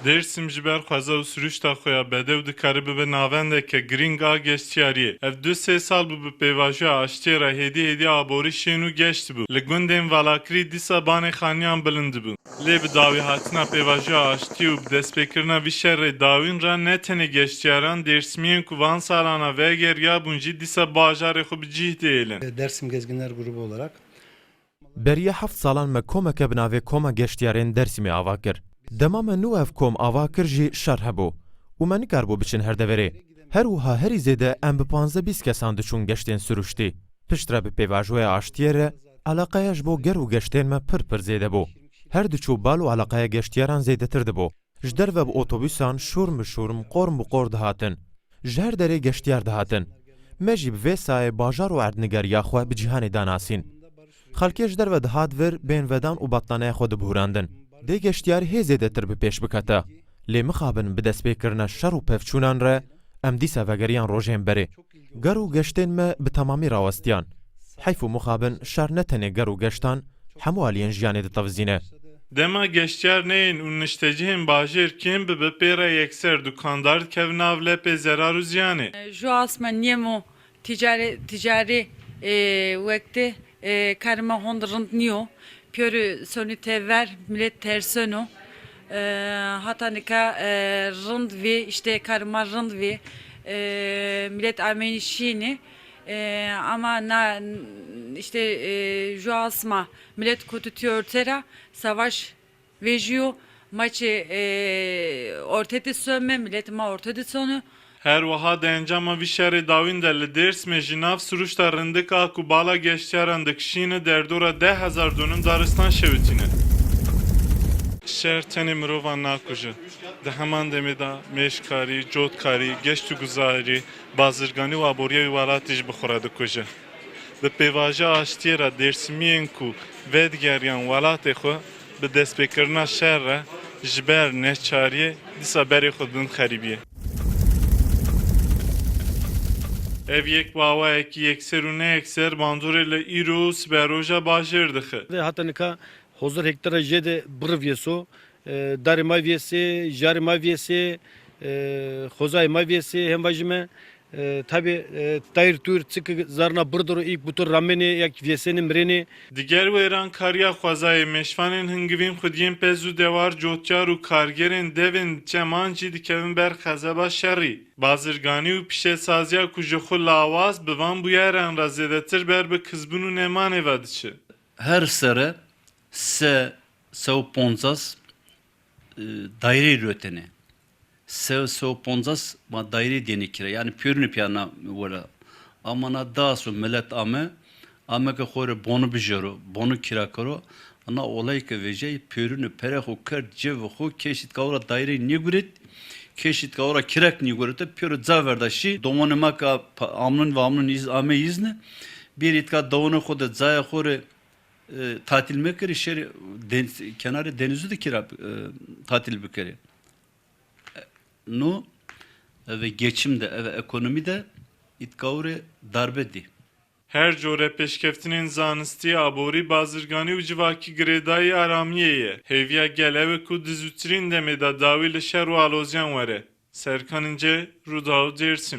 Dersim ji ber xweza û süruşta xwe ya bedew dikare bibe navendeke girîng a geştiyariyê. Ev 2-3 sal bû bi pêvajoya aştiyê re hêdî aborî şên û geşt bû. Li gundên valakirî dîsa banê xaniyan bilind bûn. Lê bi dawî hatina pêvajoya aştî û bi destpêkirina vî şerrê dawîn re ne tenê geştiyaran Dêrsimiyên ku van salana vegeriya bûn jî dîsa bajarê xwe bi cih dêlin. Dersim Gezginler grubu olarak beriya heft salan me komeke bi navê Koma Geştyarên Dêrsimê ava kir. Dema me nû ev kom ava kir jî şer hebû û me nikarbû biçin her deverê. Her wiha herî zêde em bi 15-20 kesan diçûn geştên süruştî. Piştre bi pêvajoya aştiyê re, alaqeya ji bo ger û geştên me pir zêde bû. Her diçû bal û alaqeya geştyaran zêdetir dibû. Ji derve bi otobûsan şûrm qorm bi qor dihatin. Ji her derê geştyar dihatin. Me jî bi vê sayê bajar û erdnigeriya xwe bi cîhanê danasîn. Xelkê ji derve dihat vir bên vedan û batlaneya xwe dibûrandin. Dê geştyarî hê zêdetir bi pêş bikete. Lê mixabin bi destpêkirina şer û pevçûnan re em dîsa vegeriyan rojên berê. Ger û geştên me bi temamî rawestiyan. Heyf û mixabin şer ne tenê ger û geştan hemû aliyên jiyanê ditevizîne. Dema geştyar neyên û niştecihên bajêr kêm bi pêra yekser dukandar dikevin nav lepê zerar û ziyanê. Ju asma niemo ticari vekti karma hond rınd niyo. Pörü sonu tever millet tersonu. Hatta nika rınd vi işte karma rınd vi millet ameni şini. Ama na işte ju asma millet kututuyor tera savaş vejiyor maçı ortada sönme millet ma ortada sonu. Her wiha de encama vî şerê dawîn de li Dêrsimê ji nav siruşta rindika ku bala geştyaran dikişîne derdora 10,000 dûnim daristan şewitîne. Şer tenê mirovan nakuje. Di heman demê de mêşkarî, cotkarî, geşt û guzarî, bazirganî û aboriya wî welatî ji bi xwe re dikuje. Bi pêvajoya aştiyê re Dêrsimiyên ku vedigeryan welatê xwe bi destpêkirina şer re ji ber neçariyê dîsa berê xwe didin xerîbiyê. Ev yek bawayekî yekser û neyekser bandorê li îro û siberoja bajêr dixe. Hatta nika hozur hektara jede bir vyeso, darê mavyesi, jarê mavyesi, xozayê mavyesi hem vajime tabi tayr tur çıkı zarna bırdoro ilk butur rameni yak vyeseni mreni. Diger wêran kariya xwezayê meşvanên hingivîn xwediyên pez û dewar cotcar û kargerên devên çeman jî dikevin ber xezeba şerî. Bazirganî û piştsaziya ku ji xwe lawaz bi van bûyeran re zêdetir ber bi kizbûn û nemanê ve diçe. Her sene se 150 daire rötene. Se 150 ma daire deni kira. Yani pürünü piyana vura. Ama na daha sonra millet ame ke xore bonu bijero, bonu kira karo. Ana olay ke veje pürünü pere xo kar cev xo keşit kavra daire ni guret. Keşit kavra kirak ni guret. Pürü zaverdaşi domonema ka amnun ve amnun iz ame izne. Bir itka davunu xo da zaya xore tatil mekeri şeri kenarı denizi de kira tatil mekeri. No ve geçimde ve ekonomide itkavre darbedi. Hercore peşkeftinên zanistî aborî bazirganî û civakî girêdayî aramiyê ye. Hêviya gel ew ku di zûtirîn demê de dawî li şer û alozyan were. Serkan İnce, Rûdawê Dêrsim.